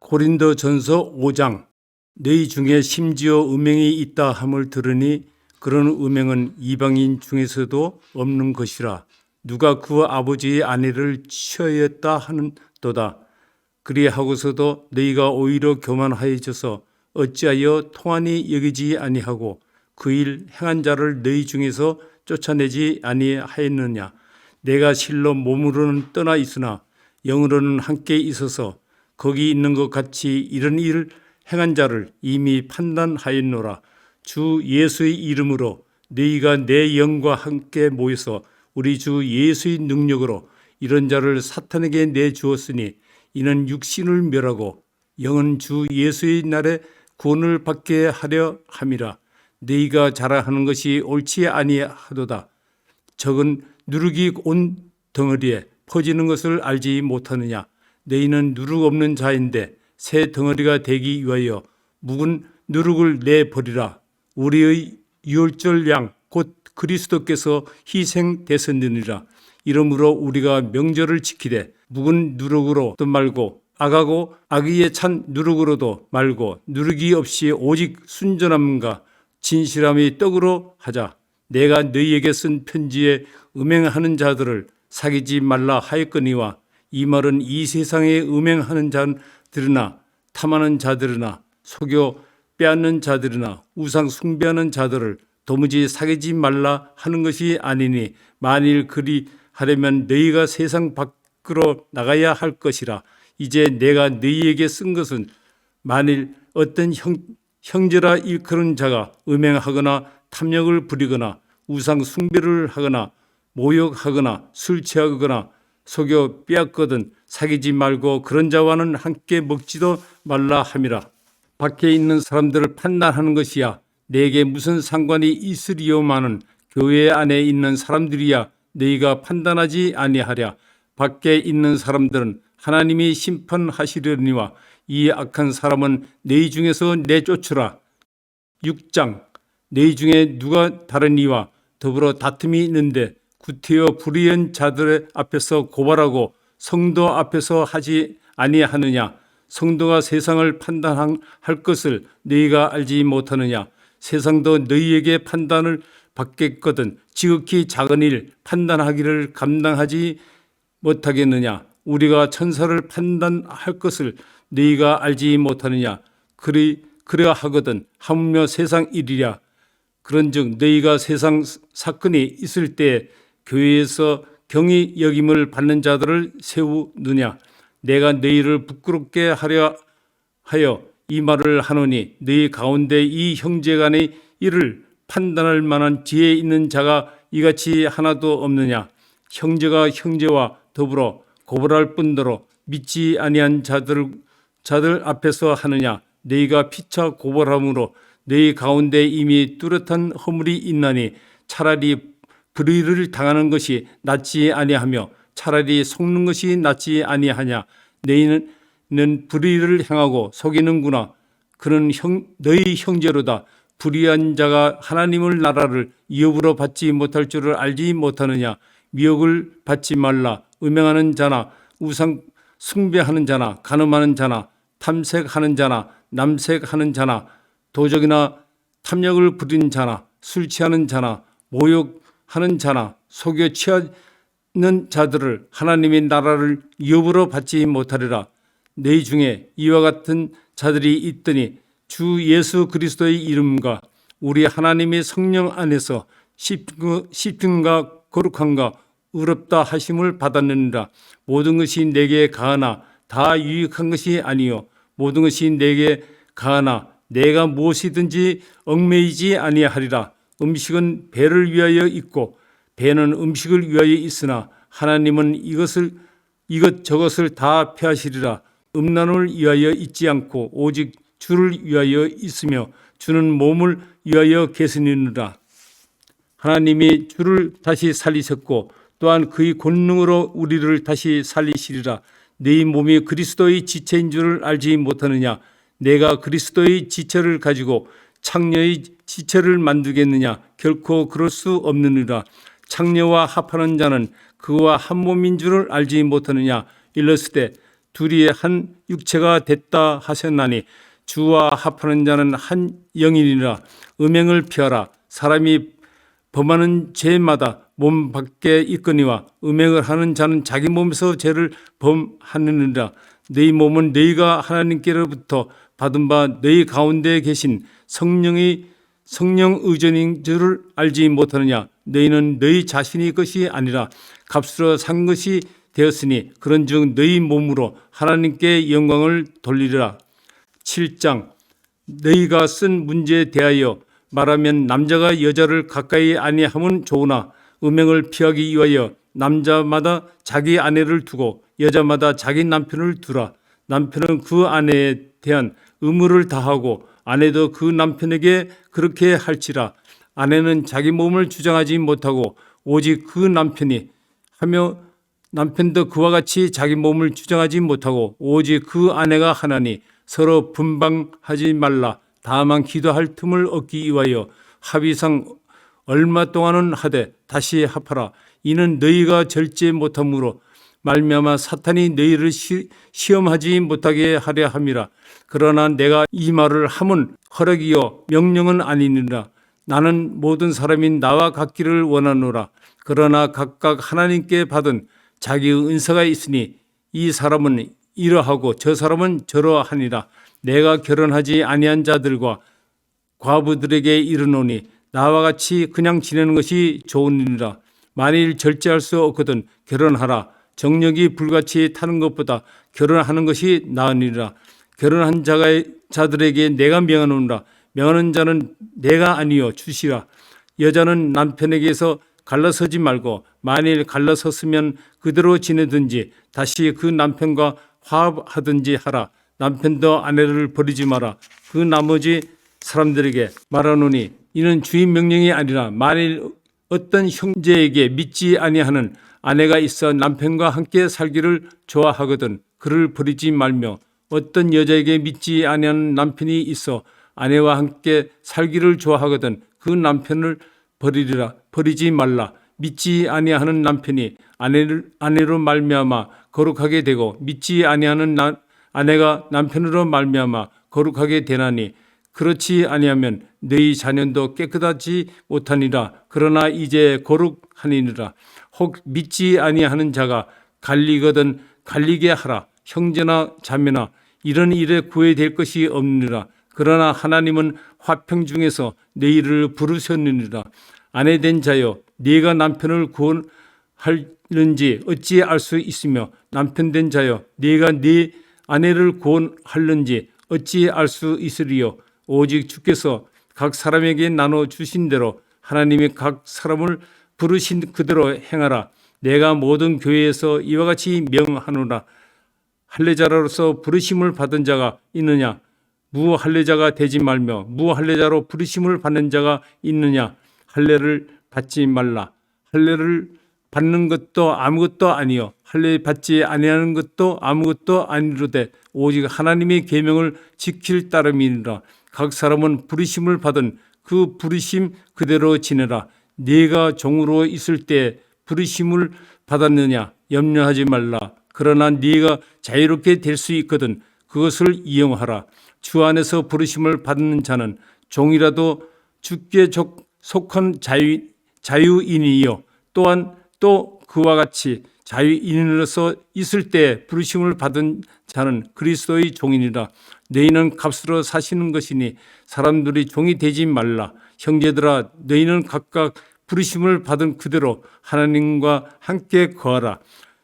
고린도전서 5장. 너희 중에 심지어 음행이 있다 함을 들으니 그런 음행은 이방인 중에서도 없는 것이라. 누가 그 아버지의 아내를 취하였다 하는도다. 그리하고서도 너희가 오히려 교만하여져서 어찌하여 통한이 여기지 아니하고 그 일 행한 자를 너희 중에서 쫓아내지 아니하였느냐. 내가 실로 몸으로는 떠나 있으나 영으로는 함께 있어서 거기 있는 것 같이 이런 일을 행한 자를 이미 판단하였노라. 주 예수의 이름으로 너희가 내 영과 함께 모여서 우리 주 예수의 능력으로 이런 자를 사탄에게 내주었으니 이는 육신을 멸하고 영은 주 예수의 날에 구원을 받게 하려 함이라. 너희가 자라하는 것이 옳지 아니하도다. 적은 누룩이 온 덩어리에 퍼지는 것을 알지 못하느냐. 너희는 누룩 없는 자인데 새 덩어리가 되기 위하여 묵은 누룩을 내버리라. 우리의 유월절 양 곧 그리스도께서 희생되셨느니라. 이러므로 우리가 명절을 지키되 묵은 누룩으로도 말고 악하고 악의에 찬 누룩으로도 말고 누룩이 없이 오직 순전함과 진실함의 떡으로 하자. 내가 너희에게 쓴 편지에 음행하는 자들을 사귀지 말라 하였거니와 이 말은 이 세상에 음행하는 자들이나 탐하는 자들이나 속여 빼앗는 자들이나 우상 숭배하는 자들을 도무지 사귀지 말라 하는 것이 아니니 만일 그리 하려면 너희가 세상 밖으로 나가야 할 것이라. 이제 내가 너희에게 쓴 것은 만일 어떤 형제라 일컬은 자가 음행하거나 탐욕을 부리거나 우상 숭배를 하거나 모욕하거나 술 취하거나 속여 빼앗거든 사귀지 말고 그런 자와는 함께 먹지도 말라 함이라. 밖에 있는 사람들을 판단하는 것이야 내게 무슨 상관이 있으리요마는 교회 안에 있는 사람들이야 너희가 판단하지 아니하랴. 밖에 있는 사람들은 하나님이 심판하시려니와 이 악한 사람은 너희 중에서 내쫓으라. 6장. 너희 중에 누가 다른 이와 더불어 다툼이 있는데 구태여 불의한 자들의 앞에서 고발하고 성도 앞에서 하지 아니하느냐. 성도가 세상을 판단할 것을 너희가 알지 못하느냐. 세상도 너희에게 판단을 받겠거든 지극히 작은 일 판단하기를 감당하지 못하겠느냐. 우리가 천사를 판단할 것을 너희가 알지 못하느냐. 그래야 하거든 하물며 세상 일이랴. 그런즉 너희가 세상 사건이 있을 때 교회에서 경히 여김을 받는 자들을 세우느냐. 내가 너희를 부끄럽게 하려 하여 이 말을 하노니 너희 가운데 이 형제간의 일을 판단할 만한 지혜 있는 자가 이같이 하나도 없느냐. 형제가 형제와 더불어 고발할 뿐더러 믿지 아니한 자들 앞에서 하느냐. 너희가 피차 고발함으로 너희 가운데 이미 뚜렷한 허물이 있나니 차라리 불의를 당하는 것이 낫지 아니하며 차라리 속는 것이 낫지 아니하냐. 너희는 불의를 행하고 속이는구나. 그는 너희 형제로다. 불의한 자가 하나님의 나라를 이업으로 받지 못할 줄을 알지 못하느냐. 미혹을 받지 말라. 음행하는 자나 우상 숭배하는 자나 간음하는 자나 탐색하는 자나 남색하는 자나 도적이나 탐욕을 부린 자나 술 취하는 자나 모욕하는 자나 속여 취하는 자들을 하나님의 나라를 이업으로 받지 못하리라. 너희 중에 이와 같은 자들이 있더니 주 예수 그리스도의 이름과 우리 하나님의 성령 안에서 씹힘과 거룩함과 의롭다 하심을 받았느니라. 모든 것이 내게 가하나 다 유익한 것이 아니요 모든 것이 내게 가하나 내가 무엇이든지 얽매이지 아니하리라. 음식은 배를 위하여 있고 배는 음식을 위하여 있으나 하나님은 이것저것을 다 폐하시리라. 음란을 위하여 있지 않고 오직 주를 위하여 있으며 주는 몸을 위하여 계시느니라. 하나님이 주를 다시 살리셨고 또한 그의 권능으로 우리를 다시 살리시리라. 너희 몸이 그리스도의 지체인 줄을 알지 못하느냐. 내가 그리스도의 지체를 가지고 창녀의 지체를 만들겠느냐. 결코 그럴 수 없느니라. 창녀와 합하는 자는 그와 한 몸인 줄을 알지 못하느냐. 일렀을 때 둘이 한 육체가 됐다 하셨나니 주와 합하는 자는 한 영이니라. 음행을 피하라. 사람이 범하는 죄마다 몸 밖에 있거니와 음행을 하는 자는 자기 몸에서 죄를 범하느니라. 너희 몸은 너희가 하나님께로부터 받은 바 너희 가운데 계신 성령 의존인 줄을 알지 못하느냐. 너희는 너희 자신의 것이 아니라 값으로 산 것이 되었으니 그런즉 너희 몸으로 하나님께 영광을 돌리리라. 7장. 너희가 쓴 문제에 대하여 말하면 남자가 여자를 가까이 아니함은 좋으나 음행을 피하기 위하여 남자마다 자기 아내를 두고 여자마다 자기 남편을 두라. 남편은 그 아내에 대한 의무를 다하고 아내도 그 남편에게 그렇게 할지라. 아내는 자기 몸을 주장하지 못하고 오직 그 남편이 하며 남편도 그와 같이 자기 몸을 주장하지 못하고 오직 그 아내가 하나니 서로 분방하지 말라. 다만 기도할 틈을 얻기 위하여 합의상 얼마 동안은 하되 다시 합하라. 이는 너희가 절제 못함으로 말미암아 사탄이 너희를 시험하지 못하게 하려 함이라. 그러나 내가 이 말을 함은 허락이요 명령은 아니니라. 나는 모든 사람이 나와 같기를 원하노라. 그러나 각각 하나님께 받은 자기의 은사가 있으니 이 사람은 이러하고 저 사람은 저러하니라. 내가 결혼하지 아니한 자들과 과부들에게 이르노니 나와 같이 그냥 지내는 것이 좋으니라. 만일 절제할 수 없거든 결혼하라. 정력이 불같이 타는 것보다 결혼하는 것이 나으니라. 결혼한 자들에게 내가 명하노라. 명하는 자는 내가 아니요 주시라. 여자는 남편에게서 갈라서지 말고 만일 갈라섰으면 그대로 지내든지 다시 그 남편과 화합하든지 하라. 남편도 아내를 버리지 마라. 그 나머지 사람들에게 말하노니 이는 주의 명령이 아니라 만일 어떤 형제에게 믿지 아니하는 아내가 있어 남편과 함께 살기를 좋아하거든 그를 버리지 말며 어떤 여자에게 믿지 아니하는 남편이 있어 아내와 함께 살기를 좋아하거든 그 남편을 버리지 말라. 믿지 아니하는 남편이 아내로 말미암아 거룩하게 되고 믿지 아니하는 아내가 남편으로 말미암아 거룩하게 되나니 그렇지 아니하면 너희 자녀도 깨끗하지 못하니라. 그러나 이제 거룩하니라. 혹 믿지 아니하는 자가 갈리거든 갈리게 하라. 형제나 자매나 이런 일에 구애될 것이 없느니라. 그러나 하나님은 화평 중에서 너희를 부르셨느니라. 아내된 자여 네가 남편을 구원할는지 어찌 알 수 있으며 남편된 자여 네가 네 아내를 구원할는지 어찌 알 수 있으리요. 오직 주께서 각 사람에게 나눠 주신 대로 하나님이 각 사람을 부르신 그대로 행하라. 내가 모든 교회에서 이와 같이 명하노라. 할례자로서 부르심을 받은 자가 있느냐? 무할례자가 되지 말며 무할례자로 부르심을 받는 자가 있느냐? 할례를 받지 말라. 할례를 받는 것도 아무것도 아니요 할례 받지 아니하는 것도 아무것도 아니로되 오직 하나님의 계명을 지킬 따름이니라. 각 사람은 부르심을 받은 그 부르심 그대로 지내라. 네가 종으로 있을 때 부르심을 받았느냐 염려하지 말라. 그러나 네가 자유롭게 될 수 있거든 그것을 이용하라. 주 안에서 부르심을 받는 자는 종이라도 주께 속한 자유인이요 또한 또 그와 같이 자유인으로서 있을 때 부르심을 받은 자는 그리스도의 종이니라. 너희는 값으로 사시는 것이니 사람들이 종이 되지 말라. 형제들아 너희는 각각 부르심을 받은 그대로 하나님과 함께 거하라.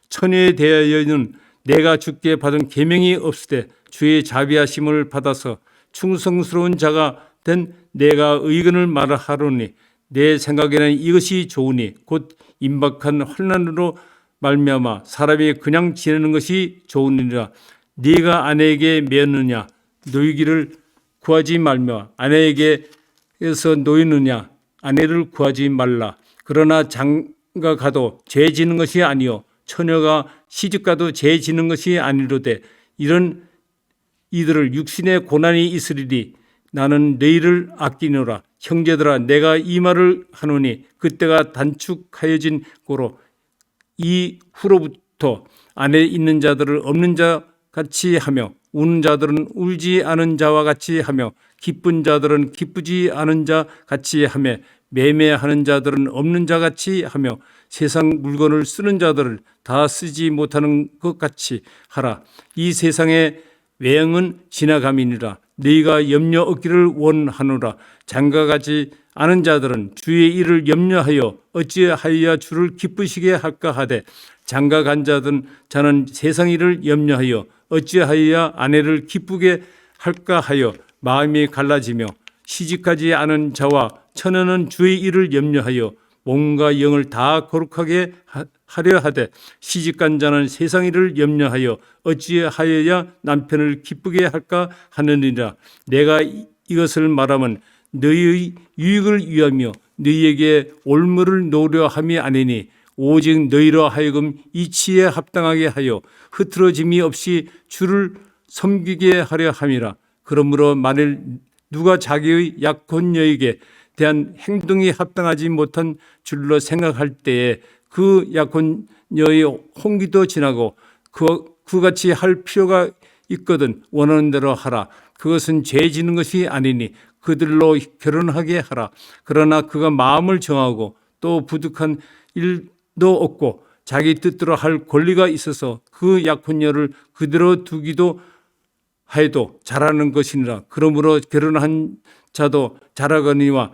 처녀에 대하여는 내가 주께 받은 계명이 없으되 주의 자비하심을 받아서 충성스러운 자가 된 내가 의견을 말하노니 내 생각에는 이것이 좋으니 곧 임박한 환난으로 말미암아 사람이 그냥 지내는 것이 좋으니라. 네가 아내에게 매느냐 놓이기를 구하지 말며 아내에게서 놓이느냐 아내를 구하지 말라. 그러나 장가 가도 죄 지는 것이 아니요 처녀가 시집 가도 죄 지는 것이 아니로되 이런 이들을 육신의 고난이 있으리니 나는 너희를 아끼노라. 형제들아 내가 이 말을 하노니 그때가 단축하여진 고로 이 후로부터 안에 있는 자들을 없는 자 같이 하며 우는 자들은 울지 않은 자와 같이 하며 기쁜 자들은 기쁘지 않은 자 같이 하며 매매하는 자들은 없는 자 같이 하며 세상 물건을 쓰는 자들을 다 쓰지 못하는 것 같이 하라. 이 세상의 외형은 지나감이니라. 너희가 염려 얻기를 원하노라. 장가가지 않은 자들은 주의 일을 염려하여 어찌하여야 주를 기쁘시게 할까 하되 장가간 자는 세상 일을 염려하여 어찌하여야 아내를 기쁘게 할까 하여 마음이 갈라지며 시집가지 않은 자와 처녀는 주의 일을 염려하여 몸과 영을 다 거룩하게 하려 하되 시집간 자는 세상 일을 염려하여 어찌하여야 남편을 기쁘게 할까 하느니라. 내가 이것을 말하면 너희의 유익을 위하며 너희에게 올무를 놓으려 함이 아니니 오직 너희로 하여금 이치에 합당하게 하여 흐트러짐이 없이 주를 섬기게 하려 함이라. 그러므로 만일 누가 자기의 약혼녀에게 대한 행동이 합당하지 못한 줄로 생각할 때에 그 약혼녀의 홍기도 지나고 그같이 할 필요가 있거든 원하는 대로 하라. 그것은 죄 지는 것이 아니니 그들로 결혼하게 하라. 그러나 그가 마음을 정하고 또 부득한 일도 없고 자기 뜻대로 할 권리가 있어서 그 약혼녀를 그대로 두기도 해도 잘하는 것이니라. 그러므로 결혼한 자도 잘하거니와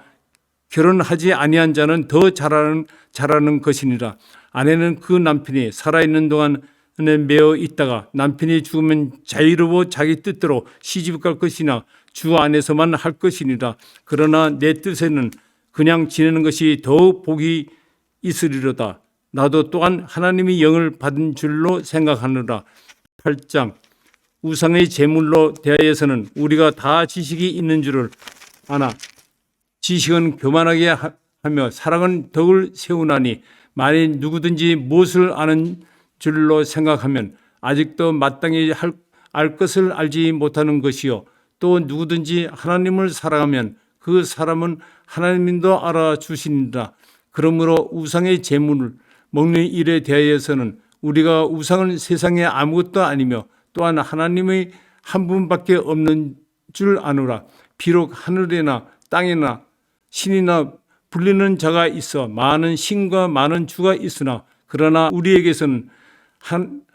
결혼하지 아니한 자는 더 잘하는 것이니라. 아내는 그 남편이 살아있는 동안에 매어 있다가 남편이 죽으면 자유로워 자기 뜻대로 시집 갈 것이나 주 안에서만 할 것이니라. 그러나 내 뜻에는 그냥 지내는 것이 더 복이 있으리로다. 나도 또한 하나님의 영을 받은 줄로 생각하노라. 8장 우상의 제물로 대하여서는 우리가 다 지식이 있는 줄을 아나 지식은 교만하게 하며 사랑은 덕을 세우나니 만일 누구든지 무엇을 아는 줄로 생각하면 아직도 마땅히 알 것을 알지 못하는 것이요 또 누구든지 하나님을 사랑하면 그 사람은 하나님도 알아주시니라. 그러므로 우상의 제물을 먹는 일에 대하여서는 우리가 우상은 세상에 아무것도 아니며 또한 하나님의 한 분밖에 없는 줄 아노라. 비록 하늘이나 땅이나 신이나 불리는 자가 있어 많은 신과 많은 주가 있으나 그러나 우리에게서는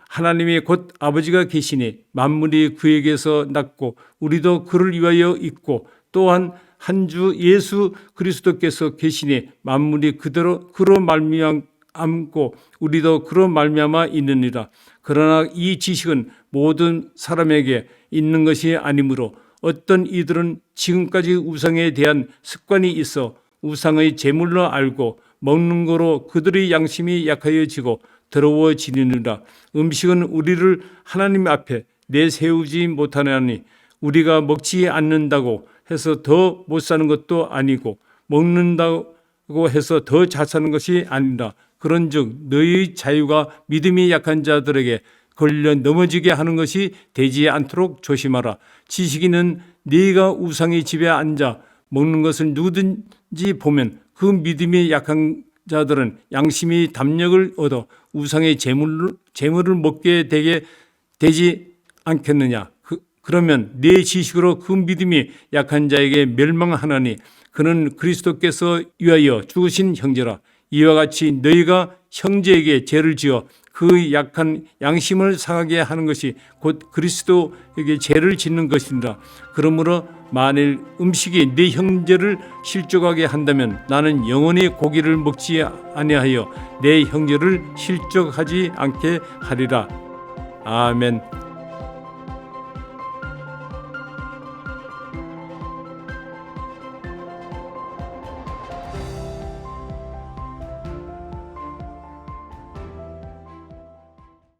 하나님이 곧 아버지가 계시니 만물이 그에게서 났고 우리도 그를 위하여 있고 또한 한 주 예수 그리스도께서 계시니 만물이 그로 말미암고 우리도 그로 말미암아 있느니라. 그러나 이 지식은 모든 사람에게 있는 것이 아니므로 어떤 이들은 지금까지 우상에 대한 습관이 있어 우상의 제물로 알고 먹는 거로 그들의 양심이 약하여지고 더러워지느니라. 음식은 우리를 하나님 앞에 내세우지 못하나니 우리가 먹지 않는다고 해서 더 못 사는 것도 아니고 먹는다고 해서 더 잘 사는 것이 아니라. 그런즉 너희의 자유가 믿음이 약한 자들에게 걸려 넘어지게 하는 것이 되지 않도록 조심하라. 지식인은 네가 우상의 집에 앉아 먹는 것을 누구든지 보면 그 믿음이 약한 자들은 양심이 담력을 얻어 우상의 재물을 먹게 되지 않겠느냐. 그러면 네 지식으로 그 믿음이 약한 자에게 멸망하나니 그는 그리스도께서 위하여 죽으신 형제라. 이와 같이 너희가 형제에게 죄를 지어 그 약한 양심을 상하게 하는 것이 곧 그리스도에게 죄를 짓는 것이니라. 그러므로 만일 음식이 네 형제를 실족하게 한다면 나는 영원히 고기를 먹지 아니하여 내 형제를 실족하지 않게 하리라. 아멘.